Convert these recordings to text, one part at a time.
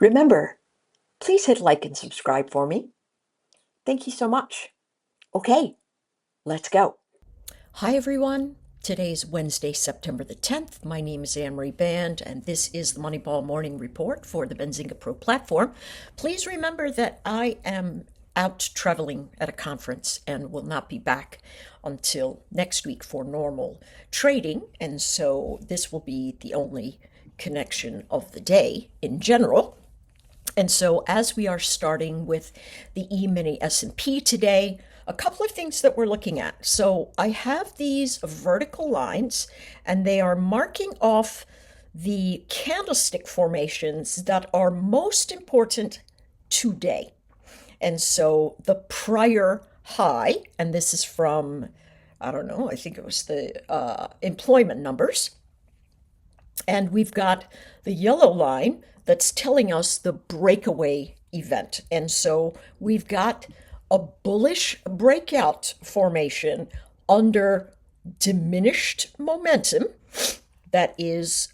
Remember, please hit like and subscribe for me. Thank you so much. Okay, let's go. Hi, everyone. Today's Wednesday, September the 10th. My name is Anne-Marie Band, and this is the Moneyball Morning Report for the Benzinga Pro platform. Please remember that I am out traveling at a conference and will not be back until next week for normal trading, and so this will be the only connection of the day in general. And so as we are starting with the E-mini S&P today, a couple of things that we're looking at. So I have these vertical lines, and they are marking off the candlestick formations that are most important today. And so the prior high, and this is from, I don't know, I think it was the employment numbers. And we've got the yellow line that's telling us the breakaway event. And so we've got a bullish breakout formation under diminished momentum that is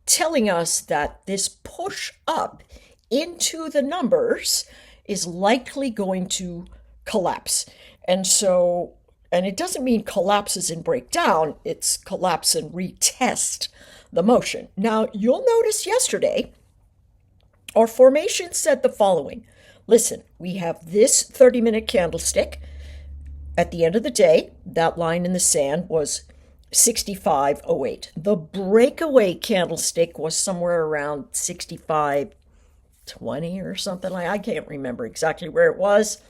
telling us that this push up into the numbers is likely going to collapse. And so, and it doesn't mean collapses and break down, it's collapse and retest the motion. Now, you'll notice yesterday, our formation said the following. Listen, we have this 30-minute candlestick. At the end of the day, that line in the sand was 65.08. The breakaway candlestick was somewhere around 65.20 or something like. I can't remember exactly where it was.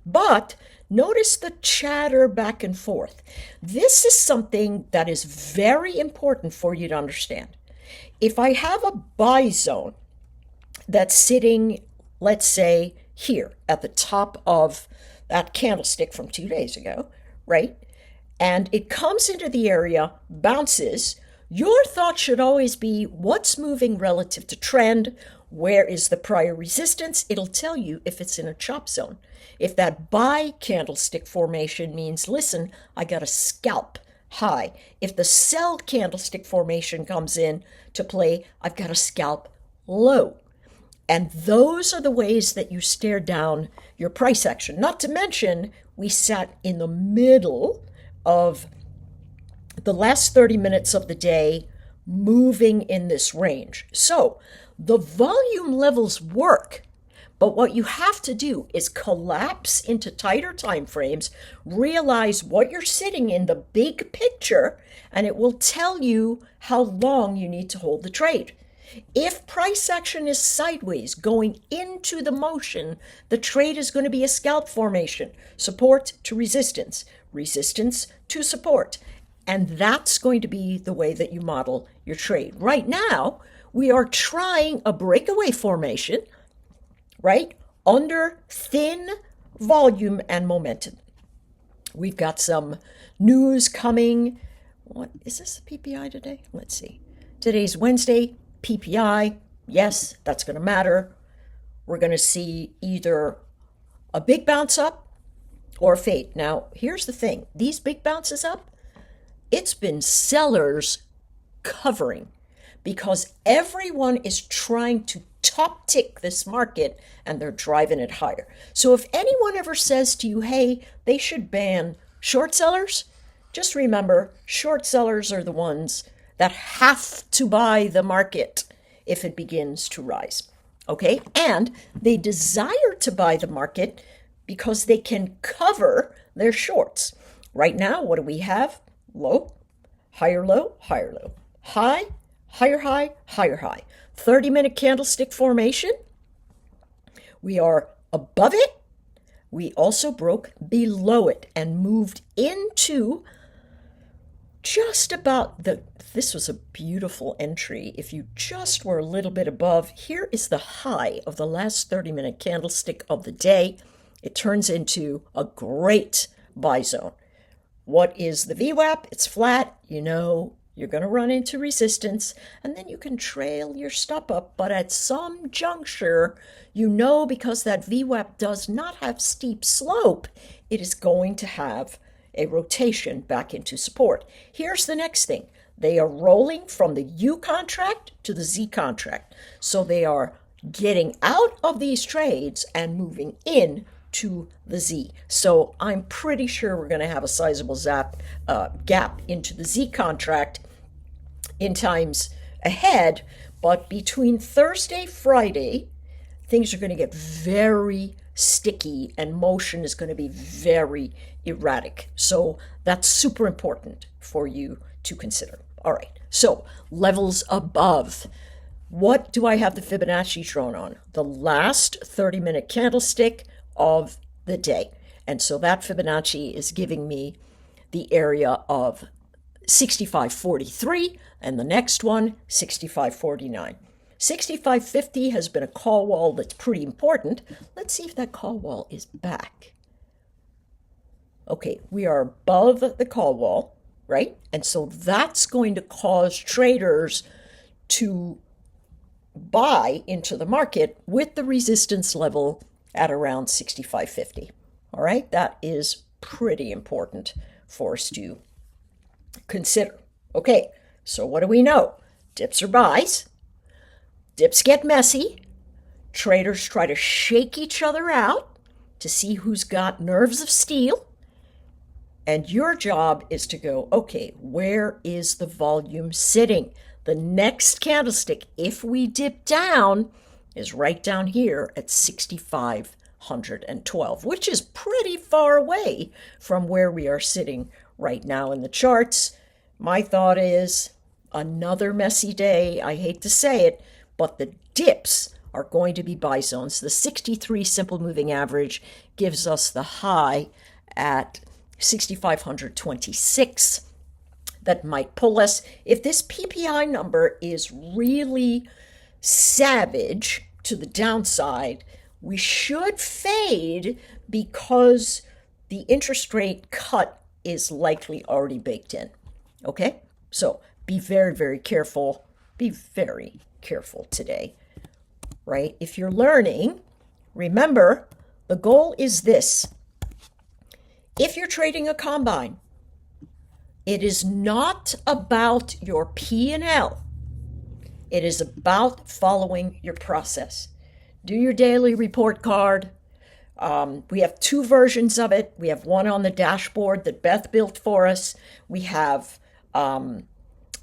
But notice the chatter back and forth. This is something that is very important for you to understand. If I have a buy zone that's sitting, let's say, here at the top of that candlestick from 2 days ago, right? And it comes into the area, bounces, your thought should always be what's moving relative to trend, where is the prior resistance? It'll tell you if it's in a chop zone. If that buy candlestick formation means, listen, I got a scalp high. If the sell candlestick formation comes in to play, I've got a scalp low. And those are the ways that you stare down your price action. Not to mention, we sat in the middle of the last 30 minutes of the day moving in this range. So the volume levels work, but what you have to do is collapse into tighter time frames, realize what you're sitting in the big picture, and it will tell you how long you need to hold the trade. If price action is sideways going into the motion, the trade is going to be a scalp formation, support to resistance, resistance to support. And that's going to be the way that you model your trade. Right now, we are trying a breakaway formation, right, under thin volume and momentum. We've got some news coming. What is this, PPI today? Let's see. Today's Wednesday, PPI. Yes, that's going to matter. We're going to see either a big bounce up or a fade. Now, here's the thing. These big bounces up, it's been sellers covering because everyone is trying to top tick this market and they're driving it higher. So if anyone ever says to you, hey, they should ban short sellers, just remember short sellers are the ones that have to buy the market if it begins to rise. Okay? And they desire to buy the market because they can cover their shorts. Right now, what do we have? Low, higher low, higher low. High, higher high, higher high. 30-minute candlestick formation. We are above it. We also broke below it and moved into just about this was a beautiful entry. If you just were a little bit above, here is the high of the last 30-minute candlestick of the day. It turns into a great buy zone. What is the VWAP? It's flat. You know you're going to run into resistance, and then you can trail your stop up. But at some juncture, you know, because that VWAP does not have steep slope, it is going to have a rotation back into support. Here's the next thing. They are rolling from the U contract to the Z contract. So they are getting out of these trades and moving in to the Z. So I'm pretty sure we're going to have a sizable gap into the Z contract in times ahead. But between Thursday, Friday, things are going to get very sticky and motion is going to be very erratic. So that's super important for you to consider. All right, so levels above. What do I have the Fibonacci drawn on? The last 30-minute candlestick of the day. And so that Fibonacci is giving me the area of 65.43 and the next one 65.49. 65.50 has been a call wall that's pretty important. Let's see if that call wall is back. Okay, we are above the call wall, right? And so that's going to cause traders to buy into the market with the resistance level at around 65.50. All right, that is pretty important for us to consider. Okay, so what do we know? Dips are buys. Dips get messy. Traders try to shake each other out to see who's got nerves of steel. And your job is to go, okay, where is the volume sitting? The next candlestick, if we dip down, is right down here at 6,512, which is pretty far away from where we are sitting right now in the charts. My thought is another messy day. I hate to say it, but the dips are going to be buy zones. The 63 simple moving average gives us the high at 6,526. That might pull us. If this PPI number is really savage to the downside, we should fade because the interest rate cut is likely already baked in. Okay? So be very, very careful. Be very careful today, right? If you're learning, remember the goal is this. If you're trading a combine, it is not about your P&L. It is about following your process. Do your daily report card. We have two versions of it. We have one on the dashboard that Beth built for us. We have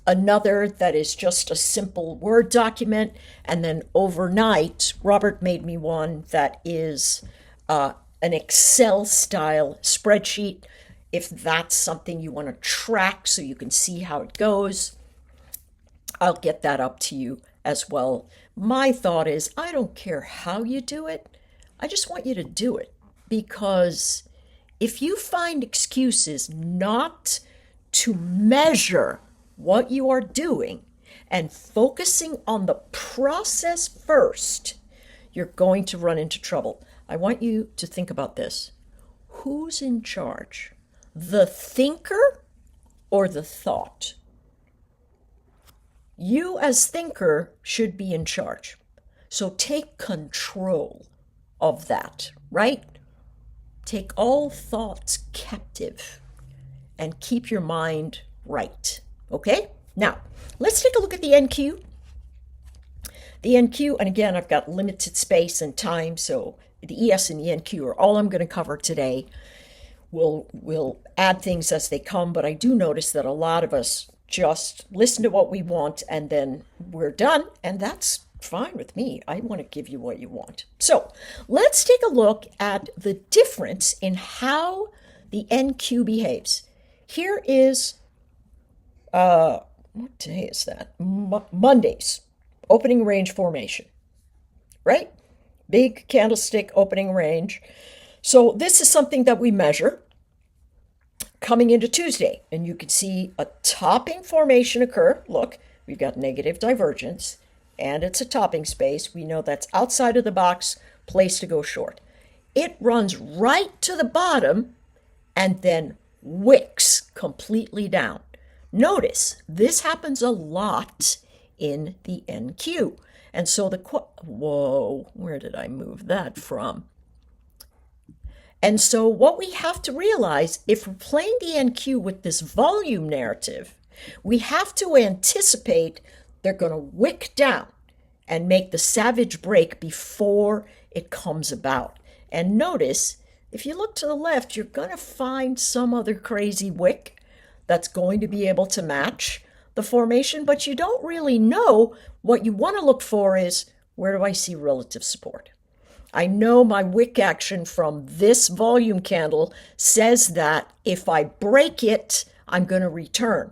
another that is just a simple Word document. And then overnight, Robert made me one that is an Excel-style spreadsheet. If that's something you want to track so you can see how it goes, I'll get that up to you as well. My thought is, I don't care how you do it. I just want you to do it, because if you find excuses not to measure what you are doing and focusing on the process first, you're going to run into trouble. I want you to think about this. Who's in charge? The thinker or the thought? You as thinker should be in charge. So take control of that, right? Take all thoughts captive and keep your mind right. Okay? Now, let's take a look at the NQ. The NQ, and again, I've got limited space and time, so the ES and the NQ are all I'm going to cover today. We'll add things as they come, but I do notice that a lot of us just listen to what we want and then we're done, and that's fine with me. I want to give you what you want. So let's take a look at the difference in how the NQ behaves. Here is, what day is that? Monday's opening range formation, right? Big candlestick opening range. So this is something that we measure coming into Tuesday, and you can see a topping formation occur. Look, we've got negative divergence, and it's a topping space. We know that's outside of the box, place to go short. It runs right to the bottom and then wicks completely down. Notice this happens a lot in the NQ. And so whoa, where did I move that from? And so what we have to realize, if we're playing the NQ with this volume narrative, we have to anticipate they're going to wick down. and make the savage break before it comes about. And notice, if you look to the left, you're going to find some other crazy wick that's going to be able to match the formation, but you don't really know. What you want to look for is, where do I see relative support? I know my wick action from this volume candle says that if I break it, I'm going to return.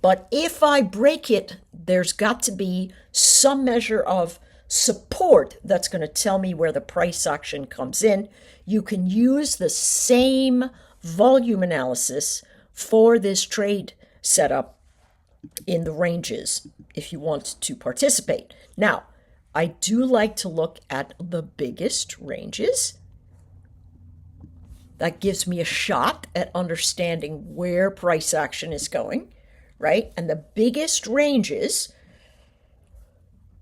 But if I break it, there's got to be some measure of support that's going to tell me where the price action comes in. You can use the same volume analysis for this trade setup in the ranges if you want to participate. Now, I do like to look at the biggest ranges. That gives me a shot at understanding where price action is going, right? And the biggest ranges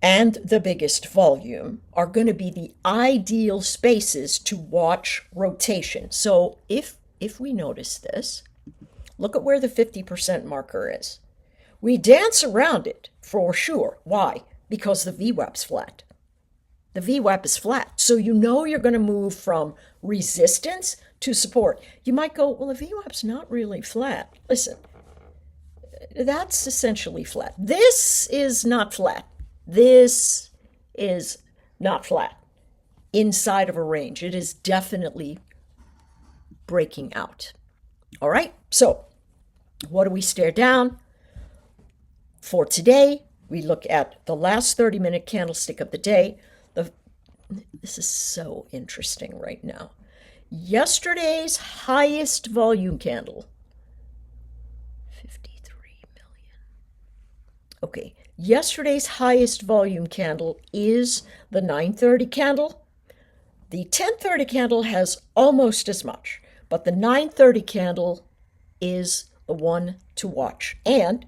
and the biggest volume are going to be the ideal spaces to watch rotation. So if we notice this, look at where the 50% marker is. We dance around it for sure. Why? Because the VWAP's flat. The VWAP is flat. So you know you're going to move from resistance to support. You might go, well, the VWAP's not really flat. Listen, that's essentially flat. This is not flat. This is not flat inside of a range. It is definitely breaking out. All right, so what do we stare down? For today, we look at the last 30-minute candlestick of the day. This is so interesting right now. Yesterday's highest volume candle, 53 million. Okay, yesterday's highest volume candle is the 9:30 candle. The 10:30 candle has almost as much, but the 9:30 candle is the one to watch. And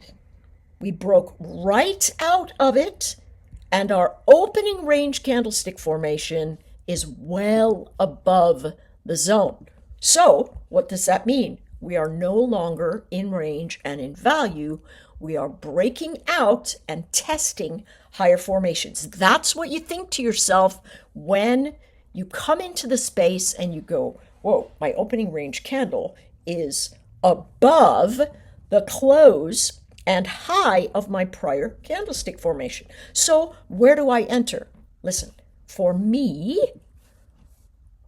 we broke right out of it, and our opening range candlestick formation is well above the zone. So what does that mean? We are no longer in range and in value. We are breaking out and testing higher formations. That's what you think to yourself when you come into the space and you go, whoa, my opening range candle is above the close and high of my prior candlestick formation. So where do I enter? Listen, for me,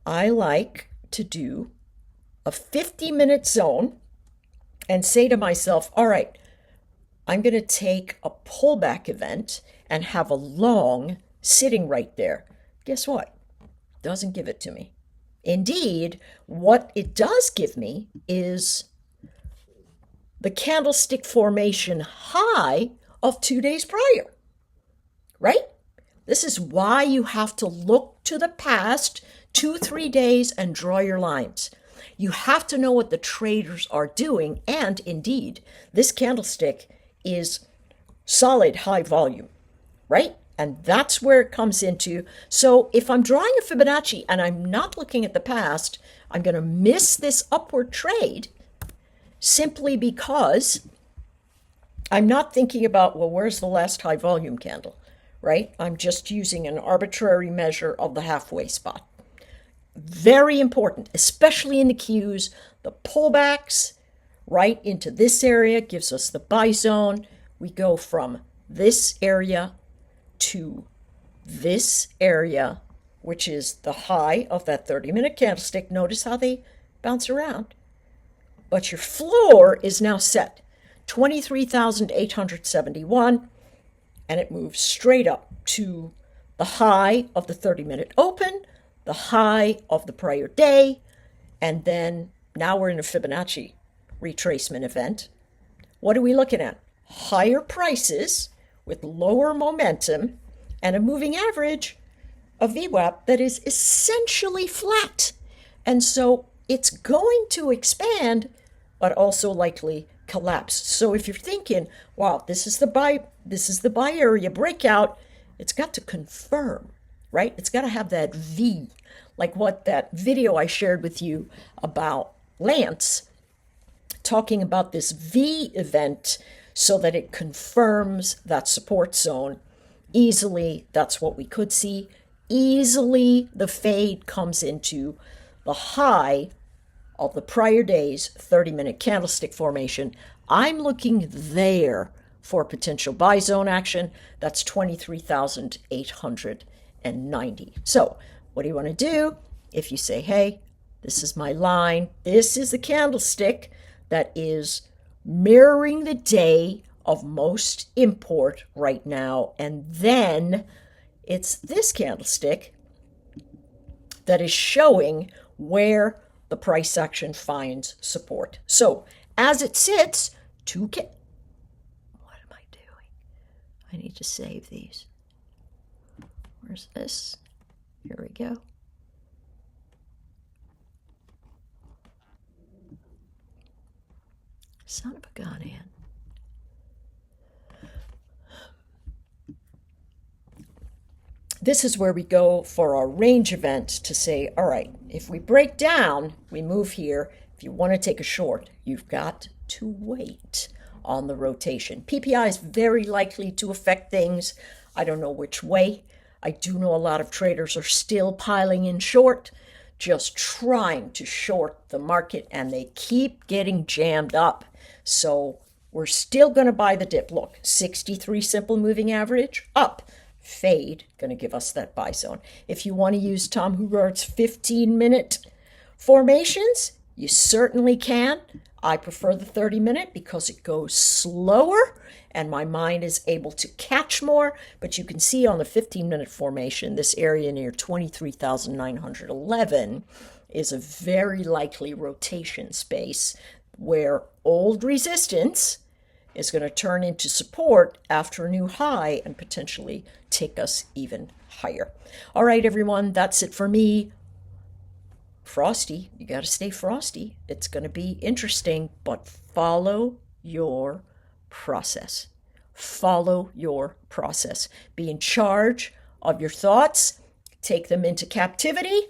I like to do a 50-minute zone and say to myself, all right, I'm going to take a pullback event and have a long sitting right there. Guess what? Doesn't give it to me. Indeed, what it does give me is the candlestick formation high of 2 days prior, right? This is why you have to look to the past 2-3 days and draw your lines. You have to know what the traders are doing, and indeed, this candlestick is solid high volume, right? And that's where it comes into. So if I'm drawing a Fibonacci and I'm not looking at the past, I'm going to miss this upward trade simply because I'm not thinking about, well, where's the last high volume candle, right? I'm just using an arbitrary measure of the halfway spot. Very important, especially in the Qs. The pullbacks right into this area gives us the buy zone. We go from this area to this area, which is the high of that 30-minute candlestick. Notice how they bounce around. But your floor is now set, 23,871, and it moves straight up to the high of the 30-minute open, the high of the prior day, and then now we're in a Fibonacci retracement event. What are we looking at? Higher prices with lower momentum and a moving average, a VWAP that is essentially flat. And so it's going to expand, but also likely collapse. So if you're thinking, wow, this is the buy area breakout, it's got to confirm, right? It's got to have that V, like what that video I shared with you about Lance, talking about this V event so that it confirms that support zone Easily, that's what we could see. Easily, the fade comes into the high of the prior day's 30-minute candlestick formation. I'm looking there for potential buy zone action. That's 23,890. So what do you want to do? If you say, hey, this is my line, this is the candlestick that is mirroring the day of most import right now, and then it's this candlestick that is showing where the price action finds support. So as it sits, what am I doing? I need to save these. Where's this? Here we go. Son of a gun, Ann. This is where we go for our range event to say, all right, if we break down, we move here. If you want to take a short, you've got to wait on the rotation. PPI is very likely to affect things. I don't know which way. I do know a lot of traders are still piling in short, just trying to short the market, and they keep getting jammed up. So we're still going to buy the dip. Look, 63 simple moving average up. Fade, going to give us that buy zone. If you want to use Tom Hubert's 15-minute formations, you certainly can. I prefer the 30-minute because it goes slower and my mind is able to catch more. But you can see on the 15-minute formation, this area near 23,911 is a very likely rotation space where old resistance is going to turn into support after a new high and potentially take us even higher. All right, everyone, that's it for me. Frosty, you got to stay frosty. It's going to be interesting, but follow your process. Follow your process. Be in charge of your thoughts. Take them into captivity.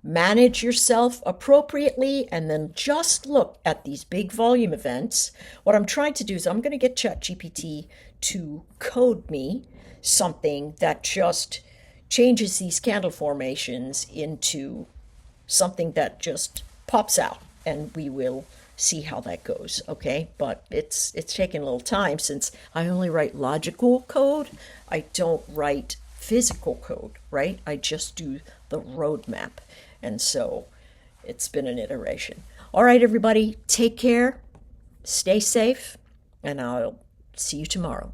Manage yourself appropriately, and then just look at these big volume events. What I'm trying to do is I'm going to get ChatGPT to code me something that just changes these candle formations into something that just pops out, and we will see how that goes, okay? But it's taking a little time since I only write logical code. I don't write physical code, right? I just do the roadmap. And so it's been an iteration. All right, everybody, take care, stay safe, and I'll see you tomorrow.